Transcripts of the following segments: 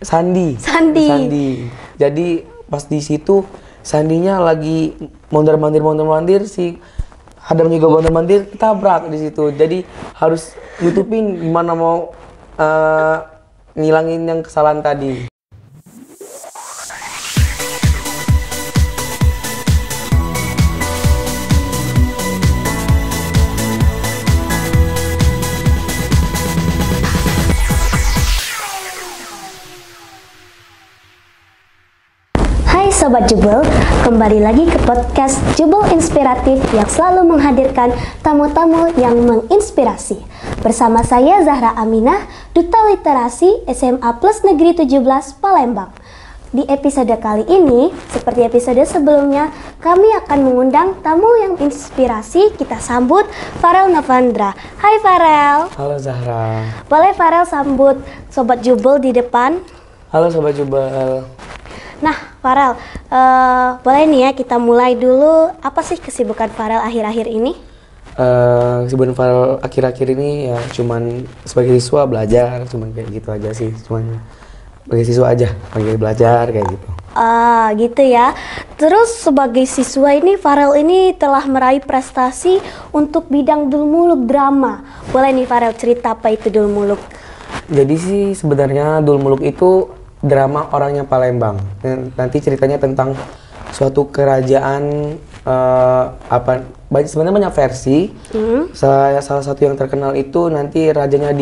Sandi. Jadi pas di situ Sandinya lagi mondar-mandir si Adam juga mondar-mandir, ketabrak di situ. Jadi harus nutupin gimana mau ngilangin yang kesalahan tadi. Sobat Jubel, kembali lagi ke podcast Jubel Inspiratif yang selalu menghadirkan tamu-tamu yang menginspirasi. Bersama saya Zahra Aminah, Duta Literasi SMA Plus Negeri 17 Palembang. Di episode kali ini, seperti episode sebelumnya, kami akan mengundang tamu yang inspirasi. Kita sambut Farel Novandra. Hai Farel. Halo Zahra. Boleh Farel sambut Sobat Jubel di depan? Halo Sobat Jubel. Nah, Farel, boleh nih ya kita mulai dulu. Apa sih kesibukan Farel akhir-akhir ini? Kesibukan Farel akhir-akhir ini ya cuman sebagai siswa belajar, cuman kayak gitu aja sih. Cuman sebagai siswa aja, sebagai belajar kayak gitu. Gitu ya. Terus sebagai siswa ini, Farel ini telah meraih prestasi untuk bidang Dulmuluk drama. Boleh nih Farel cerita apa itu Dulmuluk? Jadi sih sebenarnya Dulmuluk itu drama orangnya Palembang. Nanti ceritanya tentang suatu kerajaan sebenarnya banyak versi. Salah satu yang terkenal itu nanti rajanya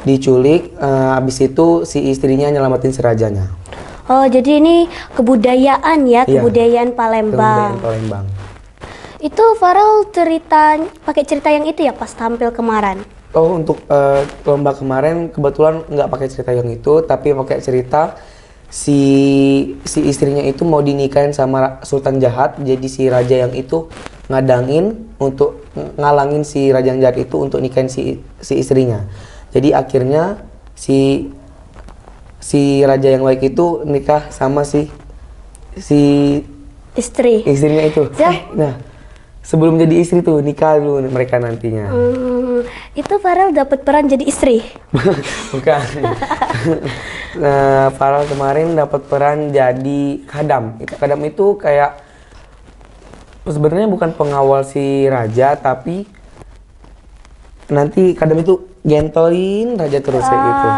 diculik, habis itu si istrinya nyelamatin si rajanya. Oh, jadi ini kebudayaan ya, kebudayaan Palembang. Kebudayaan Palembang. Itu Farel pakai cerita yang itu ya pas tampil kemarin. Oh, untuk lomba kemarin kebetulan nggak pakai cerita yang itu, tapi pakai cerita si istrinya itu mau dinikahin sama Sultan Jahat. Jadi si raja yang itu ngadangin untuk ngalangin si raja yang jahat itu untuk nikahin si istrinya. Jadi akhirnya si raja yang baik itu nikah sama si istrinya itu. Nah, sebelum jadi istri tuh nikah dulu mereka nantinya. Itu Farel dapat peran jadi istri? Bukan. Nah, Farel kemarin dapat peran jadi kadam. Kadam itu kayak sebenarnya bukan pengawal si raja, tapi nanti kadam itu gentolin raja terus kayak gitu.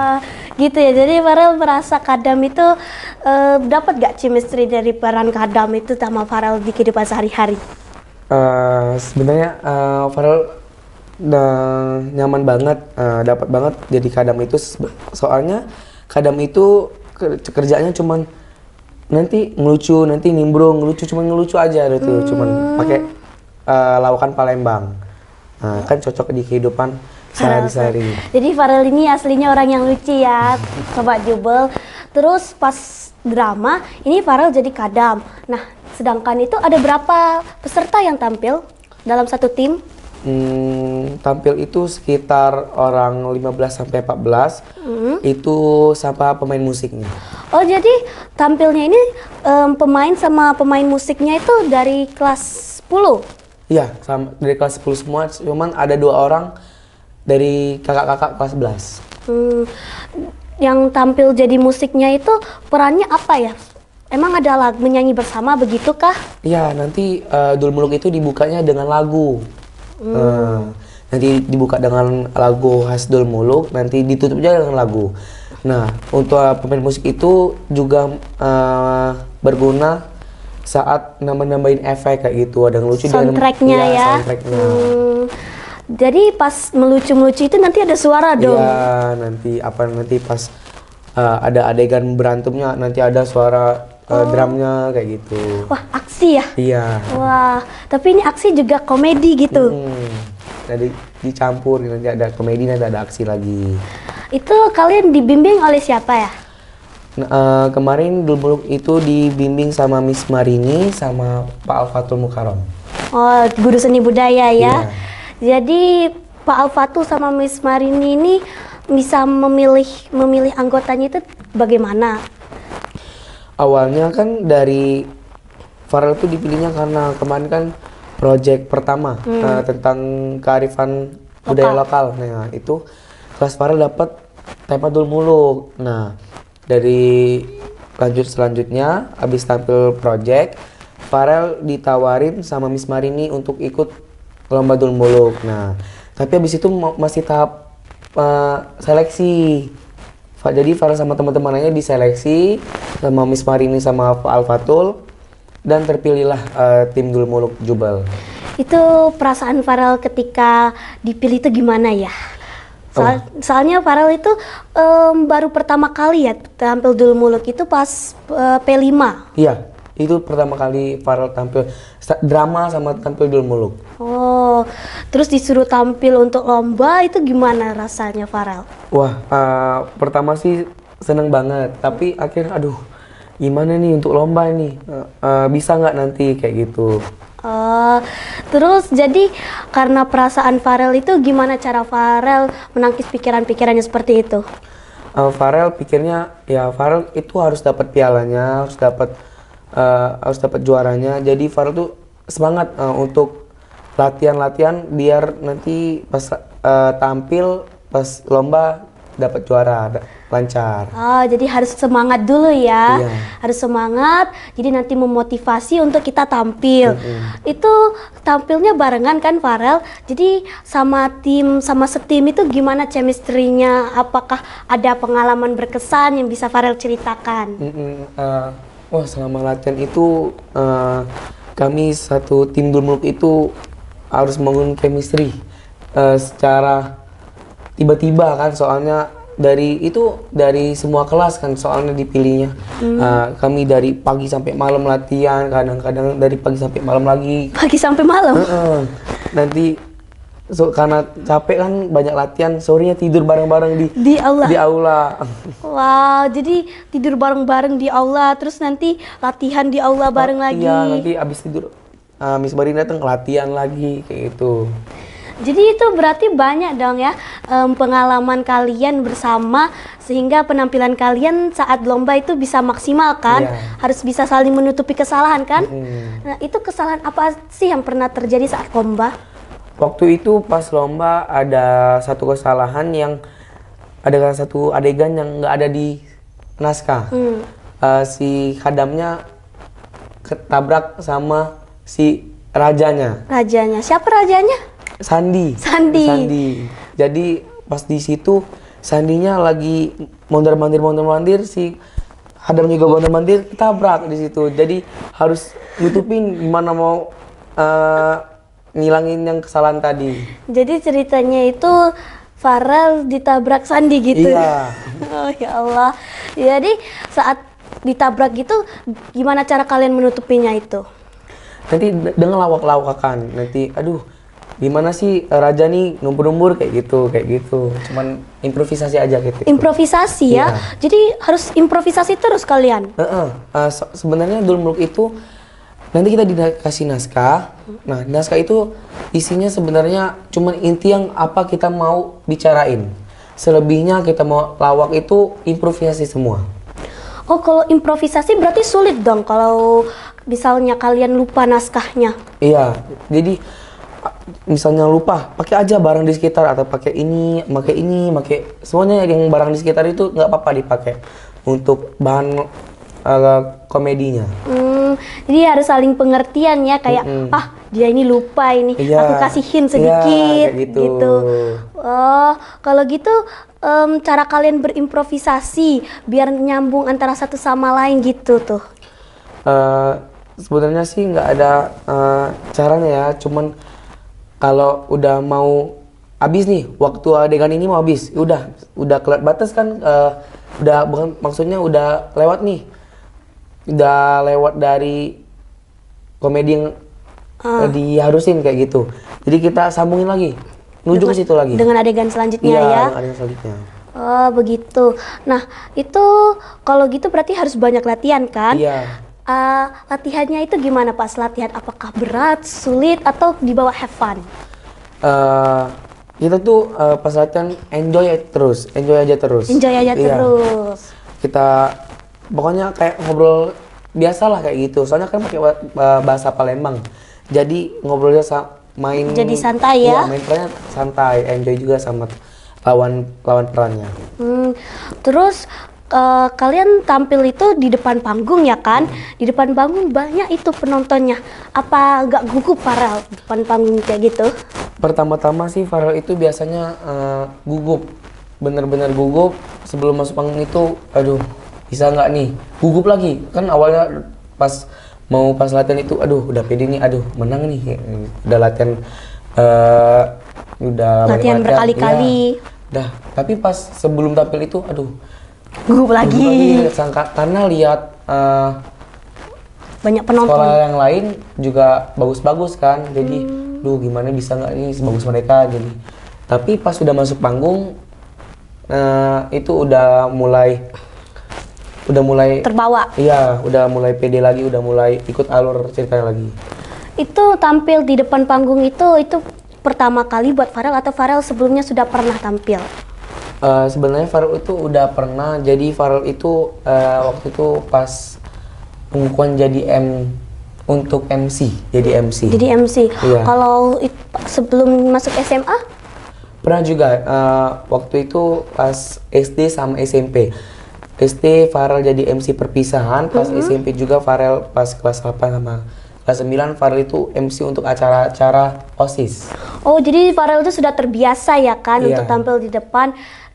Gitu ya. Jadi Farel merasa kadam itu dapat gak chemistry dari peran kadam itu sama Farel di kehidupan sehari-hari? Sebenarnya Farel nyaman banget, dapat banget jadi kadam itu, soalnya kadam itu kerjanya cuman nanti ngelucu, nanti nimbrung, ngelucu aja gitu, cuman pakai lawakan Palembang. Kan cocok di kehidupan sehari-hari. Jadi Farel ini aslinya orang yang lucu ya, Sobat Jubel. Terus pas drama ini Farel jadi kadam. Nah, sedangkan itu ada berapa peserta yang tampil dalam satu tim? Tampil itu sekitar orang 15 sampai 14. Itu sama pemain musiknya. Oh, jadi tampilnya ini pemain sama pemain musiknya itu dari kelas 10? Iya, dari kelas 10 semua, cuman ada 2 orang dari kakak-kakak kelas 11. Yang tampil jadi musiknya itu perannya apa ya? Emang ada lagu menyanyi bersama begitukah? Iya, nanti Dulmuluk itu dibukanya dengan lagu. Nanti dibuka dengan lagu khas Dulmuluk, nanti ditutupnya dengan lagu. Nah, untuk pemain musik itu juga berguna saat nambahin efek kayak gitu, ada ngelucu soundtracknya ya. Soundtracknya. Jadi pas melucu-melucu itu nanti ada suara dong. Iya, nanti pas ada adegan berantemnya nanti ada suara drumnya kayak gitu. Wah, aksi ya? Iya. Wah, tapi ini aksi juga komedi gitu. Jadi dicampur, nanti ada komedi, nanti ada aksi lagi. Itu kalian dibimbing oleh siapa ya? Nah, kemarin Dulmuluk itu dibimbing sama Miss Marini sama Pak Alfatul Mukarom. Oh, guru seni budaya ya? Iya. Jadi Pak Alfatul sama Miss Marini ini bisa memilih anggotanya itu bagaimana? Awalnya kan dari Farel itu dipilihnya karena kemarin kan project pertama tentang kearifan budaya lokal. Nah, itu kelas Farel dapat tema Dulmuluk. Nah, Dari selanjutnya habis tampil project, Farel ditawarin sama Miss Marini untuk ikut lomba Dul Muluk. Nah, tapi habis itu masih tahap seleksi. Jadi Farel sama teman-temannya diseleksi sama Miss Marini sama Alfatul dan terpilihlah tim Dul Muluk Jubel. Itu perasaan Farel ketika dipilih itu gimana ya? Soalnya Farel itu baru pertama kali ya tampil Dul Muluk itu pas P5. Iya, itu pertama kali Farel tampil drama sama tampil Dul Muluk. Oh, terus disuruh tampil untuk lomba itu gimana rasanya Farel? Wah, pertama sih seneng banget, tapi akhirnya aduh gimana nih untuk lomba ini, bisa nggak nanti kayak gitu. Terus jadi karena perasaan Farel itu gimana cara Farel menangkis pikiran-pikirannya seperti itu? Farel pikirnya ya Farel itu harus dapat pialanya, harus dapat juaranya. Jadi Farel tuh semangat untuk latihan biar nanti pas tampil pas lomba dapat juara lancar. Jadi harus semangat dulu ya. Iya. Harus semangat, jadi nanti memotivasi untuk kita tampil. Itu tampilnya barengan kan Farel? Jadi sama setim itu gimana chemistry-nya? Apakah ada pengalaman berkesan yang bisa Farel ceritakan? Wah, selama latihan itu kami satu tim Dul Muluk itu harus membangun chemistry secara tiba-tiba kan, soalnya dari semua kelas kan soalnya dipilihnya. Kami dari pagi sampai malam latihan, kadang-kadang dari pagi sampai malam lagi. Pagi sampai malam? Nanti karena capek kan banyak latihan, sorenya tidur bareng-bareng di aula. Di aula. Wow, jadi tidur bareng-bareng di aula, terus nanti latihan di aula bareng lagi. Iya, nanti abis tidur Miss Marina datang latihan lagi kayak gitu. Jadi itu berarti banyak dong ya pengalaman kalian bersama sehingga penampilan kalian saat lomba itu bisa maksimal kan? Harus bisa saling menutupi kesalahan kan? Nah, itu kesalahan apa sih yang pernah terjadi saat lomba? Waktu itu pas lomba ada satu kesalahan ada satu adegan yang nggak ada di naskah. Si khadamnya ketabrak sama si rajanya. Rajanya? Siapa rajanya? Sandi. Jadi pas di situ Sandinya lagi mondar-mandir si Hadam juga mondar-mandir ketabrak di situ. Jadi harus nutupin gimana mau ngilangin yang kesalahan tadi. Jadi ceritanya itu Farel ditabrak Sandi gitu. Iya. Oh ya Allah. Jadi saat ditabrak gitu gimana cara kalian menutupinya itu? Nanti dengan lawak-lawakan. Nanti aduh gimana sih raja nih numpur-numpur kayak gitu. Cuman improvisasi aja gitu. Improvisasi ya? Jadi harus improvisasi terus kalian? Sebenarnya Dul Muluk itu nanti kita dikasih naskah. Nah, naskah itu isinya sebenarnya cuman inti yang apa kita mau bicarain. Selebihnya kita mau lawak itu improvisasi semua. Oh, kalau improvisasi berarti sulit dong kalau misalnya kalian lupa naskahnya. Iya, jadi misalnya lupa, pakai aja barang di sekitar atau pakai semuanya yang barang di sekitar itu nggak apa-apa dipakai untuk bahan komedinya. Jadi harus saling pengertian ya, kayak dia ini lupa ini, aku kasih hint sedikit gitu. Oh, kalau gitu cara kalian berimprovisasi biar nyambung antara satu sama lain gitu tuh. Sebenarnya sih nggak ada caranya ya, cuman kalau udah mau habis nih, waktu adegan ini mau habis, udah kelar batas kan, bukan maksudnya udah lewat nih, udah lewat dari komedi yang diharusin kayak gitu. Jadi kita sambungin lagi, menuju ke situ lagi. Dengan adegan selanjutnya ya? Iya, dengan adegan selanjutnya. Oh begitu. Nah itu kalau gitu berarti harus banyak latihan kan? Iya. Latihannya itu gimana pas latihan? Apakah berat, sulit, atau di bawah have fun? Kita tuh pas latihan enjoy aja terus. Kita pokoknya kayak ngobrol biasa lah kayak gitu. Soalnya kan pakai bahasa Palembang. Jadi ngobrolnya main. Jadi santai ya? Iya, main perannya santai, enjoy juga sama lawan perannya. Terus kalian tampil itu di depan panggung ya kan? Di depan panggung banyak itu penontonnya. Apa nggak gugup Farel di depan panggung kayak gitu? Pertama-tama sih Farel itu biasanya gugup, bener-bener gugup sebelum masuk panggung itu, aduh bisa nggak nih, gugup lagi kan awalnya pas latihan itu, aduh udah pede nih, aduh menang nih, udah latihan, udah Latihan berkali-kali. Dah, tapi pas sebelum tampil itu, aduh Gugup lagi. karena lihat Banyak penonton. sekolah yang lain juga bagus-bagus kan, jadi duh gimana bisa nggak nih sebagus mereka, jadi tapi pas sudah masuk panggung itu udah mulai Terbawa. iya, udah mulai pede lagi, udah mulai ikut alur ceritanya lagi. Itu tampil di depan panggung itu pertama kali buat Farel atau Farel sebelumnya sudah pernah tampil? Sebenarnya Farel itu udah pernah, jadi Farel itu waktu itu pas pengukuhan jadi untuk MC, jadi MC. Jadi MC. Iya. Kalau sebelum masuk SMA? Pernah juga, waktu itu pas SD sama SMP. SD Farel jadi MC perpisahan, pas SMP juga Farel pas kelas 8 sama kelas 9 Farel itu MC untuk acara-acara OSIS. Oh, jadi Farel itu sudah terbiasa ya kan Iya. untuk tampil di depan.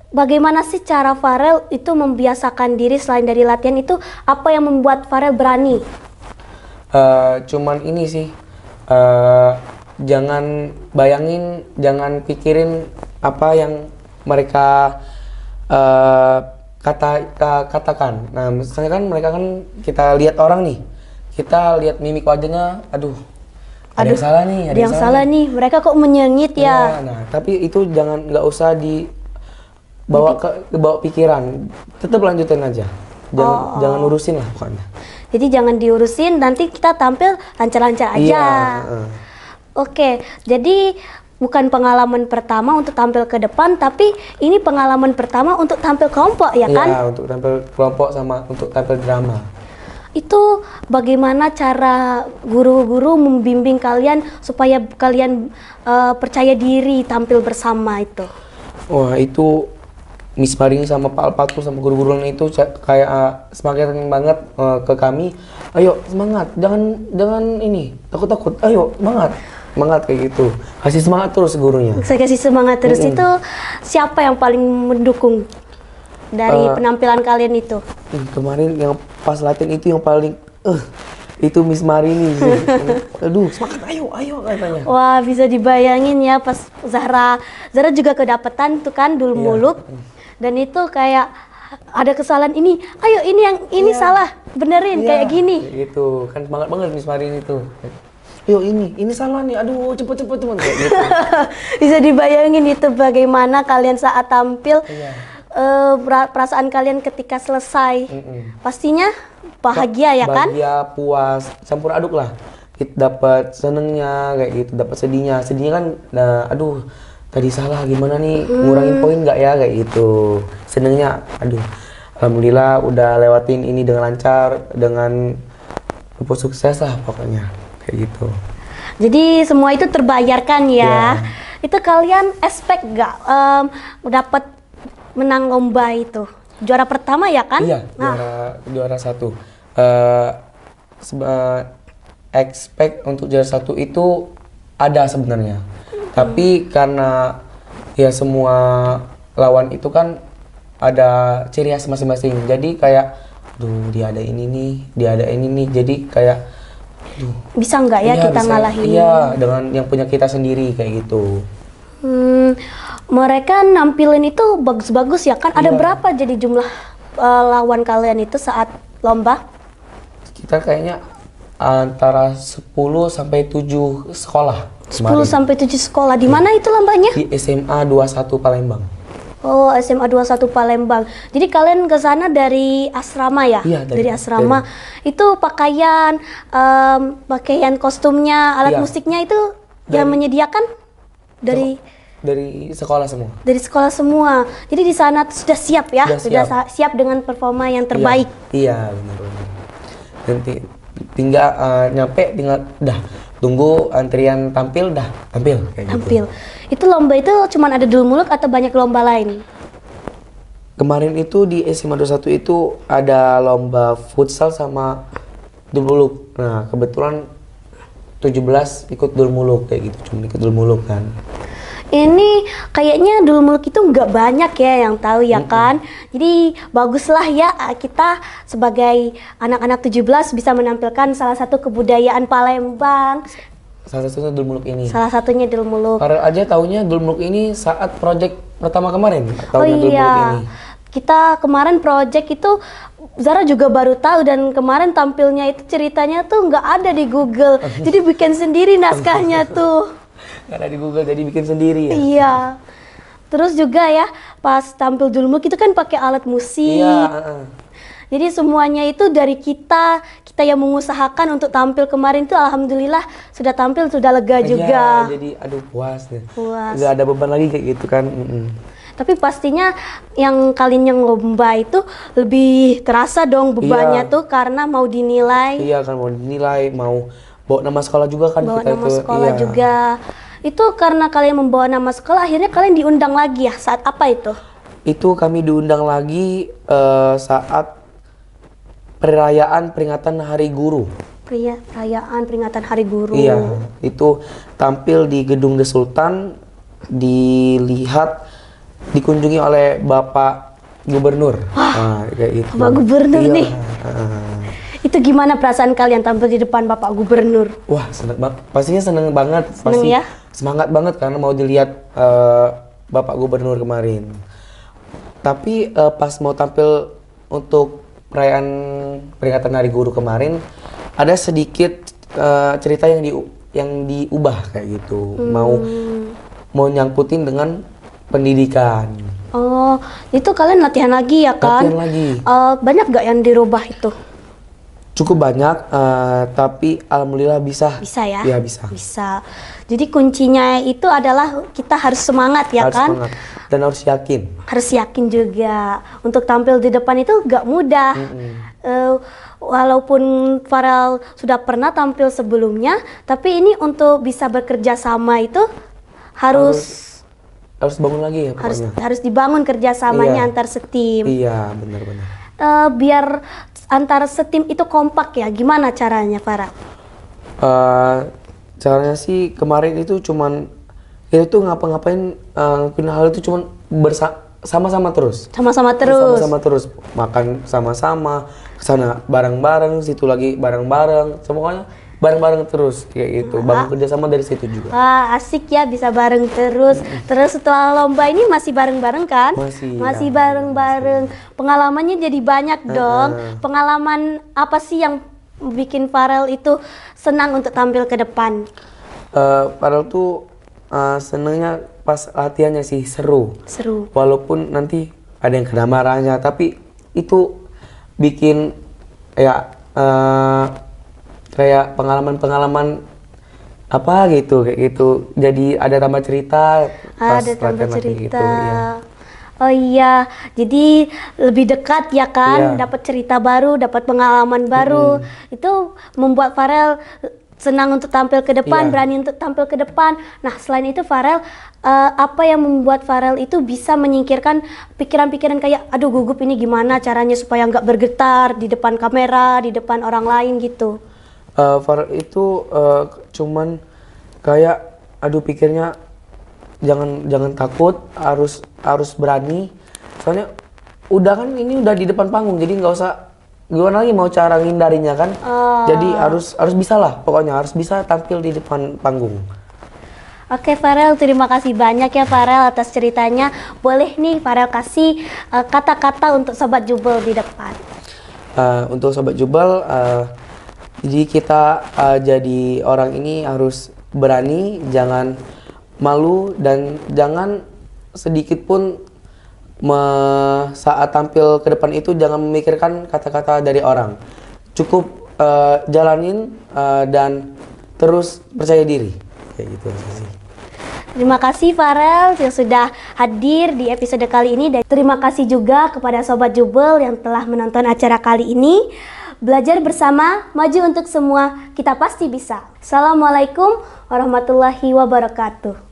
Bagaimana sih cara Farel itu membiasakan diri selain dari latihan itu? Apa yang membuat Farel berani? Cuman ini sih, jangan bayangin, jangan pikirin apa yang mereka katakan. Nah, misalnya kan mereka kan kita lihat orang nih, kita lihat mimik wajahnya, aduh, ada yang salah nih, ada yang salah nih. Mereka kok menyengit ya? Nah, tapi itu nggak usah dibawa ke bawa pikiran, tetap lanjutin aja, jangan urusin lah pokoknya. Jadi jangan diurusin, nanti kita tampil lancar-lancar aja. Iya. Oke, jadi bukan pengalaman pertama untuk tampil ke depan, tapi ini pengalaman pertama untuk tampil kelompok ya kan? Iya, untuk tampil kelompok sama untuk tampil drama. Itu bagaimana cara guru-guru membimbing kalian supaya kalian percaya diri tampil bersama itu? Wah, itu Miss Marini sama Pak Alpatul sama guru-guru lain itu kayak semangat banget ke kami. Ayo semangat, jangan ini takut-takut. Ayo semangat kayak gitu. Kasih semangat terus gurunya. Saya kasih semangat terus. Itu siapa yang paling mendukung dari penampilan kalian itu? Kemarin yang pas latihan itu yang paling itu Miss Marini sih. Aduh semangat, ayo katanya. Wah, bisa dibayangin ya pas Zahra juga kedapetan tuh kan dul muluk. Dan itu kayak ada kesalahan ini, ayo ini yang ini salah, benerin kayak gini. Gitu, kan semangat banget Miss Marini itu. Ayo ini salah nih, aduh cepet teman kayak gitu. Bisa dibayangin itu bagaimana kalian saat tampil, perasaan kalian ketika selesai. Pastinya bahagia ya kan? Bahagia, puas, campur aduk lah. Kita dapat senengnya kayak gitu, dapat sedihnya kan, nah, aduh tadi salah gimana nih, ngurangin poin nggak ya kayak gitu. Senengnya, aduh alhamdulillah udah lewatin ini dengan lancar, dengan sukses lah pokoknya kayak gitu. Jadi semua itu terbayarkan ya. Itu kalian expect nggak dapat menang lomba itu? Juara pertama ya kan? Iya, juara satu. Expect untuk juara satu itu ada sebenarnya. Tapi karena ya semua lawan itu kan ada ciri khas masing-masing. Jadi kayak, dia ada ini nih. Jadi kayak, bisa nggak ya kita ngalahin? Iya, dengan yang punya kita sendiri kayak gitu. Mereka nampilin itu bagus-bagus ya kan? Ada berapa jadi jumlah lawan kalian itu saat lomba? Kita kayaknya antara 10 sampai 7 sekolah. 10 sampai 7 sekolah. Di mana itu lombanya? Di SMA 21 Palembang. Oh, SMA 21 Palembang. Jadi kalian ke sana dari asrama ya? Iya, dari asrama. Itu pakaian kostumnya, alat musiknya itu yang menyediakan dari sekolah semua. Dari sekolah semua. Jadi di sana sudah siap ya? Sudah siap dengan performa yang terbaik. Iya, benar. Nanti tinggal tinggal tunggu antrian tampil tampil kayak gitu. Itu lomba itu cuma ada dul muluk atau banyak lomba lain? Kemarin itu di SMA 21 itu ada lomba futsal sama dulmuluk. Nah, kebetulan 17 ikut dulmuluk kayak gitu, cuma ikut dulmuluk kan. Ini kayaknya dulmuluk itu nggak banyak ya yang tahu ya kan. Jadi baguslah ya kita sebagai anak-anak 17 bisa menampilkan salah satu kebudayaan Palembang. Salah satunya dulmuluk ini. Salah satunya dulmuluk. Farel aja taunya dulmuluk ini saat project pertama kemarin. Oh Taunya dulmuluk iya. ini. Kita kemarin project itu Zara juga baru tahu dan kemarin tampilnya itu ceritanya tuh nggak ada di Google. Jadi bikin sendiri naskahnya tuh. Nggak ada di Google jadi bikin sendiri ya. Iya. Terus juga ya pas tampil dulmuluk itu kan pakai alat musik. Iya. Jadi semuanya itu dari kita yang mengusahakan untuk tampil kemarin tuh alhamdulillah sudah tampil sudah lega juga. Iya, jadi aduh puas deh. Puas. Nggak ada beban lagi kayak gitu kan. Tapi pastinya yang kalian yang lomba itu lebih terasa dong bebannya Iya. tuh karena mau dinilai. Iya kan mau dinilai, mau bawa nama sekolah juga kan Bawa kita nama itu. sekolah Iya. juga. Itu karena kalian membawa nama sekolah akhirnya kalian diundang lagi ya saat apa itu? Itu kami diundang lagi saat perayaan peringatan Hari Guru. Perayaan peringatan Hari Guru. Iya, itu tampil di Gedung The Sultan, dikunjungi oleh Bapak Gubernur. Nah, kayak gitu. Bapak Gubernur Iya. nih. Itu gimana perasaan kalian tampil di depan Bapak Gubernur? Wah, pastinya seneng banget. Seneng Pasti ya? semangat banget karena mau dilihat Bapak Gubernur kemarin. Tapi pas mau tampil untuk perayaan peringatan Hari Guru kemarin, ada sedikit cerita yang diubah kayak gitu. Mau nyangkutin dengan pendidikan. Oh, itu kalian latihan lagi ya kan? Latihan lagi. Banyak gak yang dirubah itu? Cukup banyak, tapi alhamdulillah bisa. Bisa ya? Iya bisa. Bisa. Jadi kuncinya itu adalah kita harus semangat ya Harus kan? semangat dan harus yakin. Harus yakin juga. Untuk tampil di depan itu gak mudah. Walaupun Farel sudah pernah tampil sebelumnya, tapi ini untuk bisa bekerja sama itu harus bangun lagi ya pokoknya. harus dibangun kerjasamanya Iya. antar setim. Iya, benar-benar. Biar antar setim itu kompak ya. Gimana caranya Farel? Caranya sih kemarin itu cuman kita tuh ngapa-ngapain ngelakuin hal itu cuman sama-sama terus. Sama-sama terus. Sama-sama terus, makan sama-sama, kesana bareng-bareng, situ lagi bareng-bareng, semuanya bareng-bareng terus kayak gitu. Bangun kerjasama dari situ juga. Wah, asik ya bisa bareng terus. Terus setelah lomba ini masih bareng-bareng kan? Masih ya. bareng-bareng. Pengalamannya jadi banyak dong. Pengalaman apa sih yang bikin Farel itu senang untuk tampil ke depan? Padahal tuh senengnya pas latihannya sih seru. Seru. Walaupun nanti ada yang kena marahnya, tapi itu bikin ya kayak pengalaman-pengalaman apa gitu kayak gitu. Jadi ada tambah cerita pas Ada tambah latihan lagi cerita. gitu, iya. Oh iya, jadi lebih dekat ya kan, Iya. dapat cerita baru, dapat pengalaman baru. Itu membuat Farel senang untuk tampil ke depan, Iya. berani untuk tampil ke depan. Nah, selain itu Farel, apa yang membuat Farel itu bisa menyingkirkan pikiran-pikiran kayak, aduh gugup ini gimana caranya supaya nggak bergetar di depan kamera, di depan orang lain gitu. Farel itu cuman kayak aduh pikirnya jangan takut, harus berani. Soalnya udah kan ini udah di depan panggung, jadi nggak usah gimana lagi mau cara ngindarinya kan. Jadi harus bisa lah, pokoknya harus bisa tampil di depan panggung. Oke Farel, terima kasih banyak ya Farel atas ceritanya. Boleh nih Farel kasih kata-kata untuk Sobat Jubel di depan. Untuk Sobat Jubel, jadi kita jadi orang ini harus berani, jangan malu dan jangan sedikit pun saat tampil ke depan itu jangan memikirkan kata-kata dari orang. Cukup jalanin dan terus percaya diri. Kayak gitu sih. Terima kasih Farel yang sudah hadir di episode kali ini dan terima kasih juga kepada Sobat Jubel yang telah menonton acara kali ini. Belajar bersama, maju untuk semua, kita pasti bisa. Assalamualaikum warahmatullahi wabarakatuh.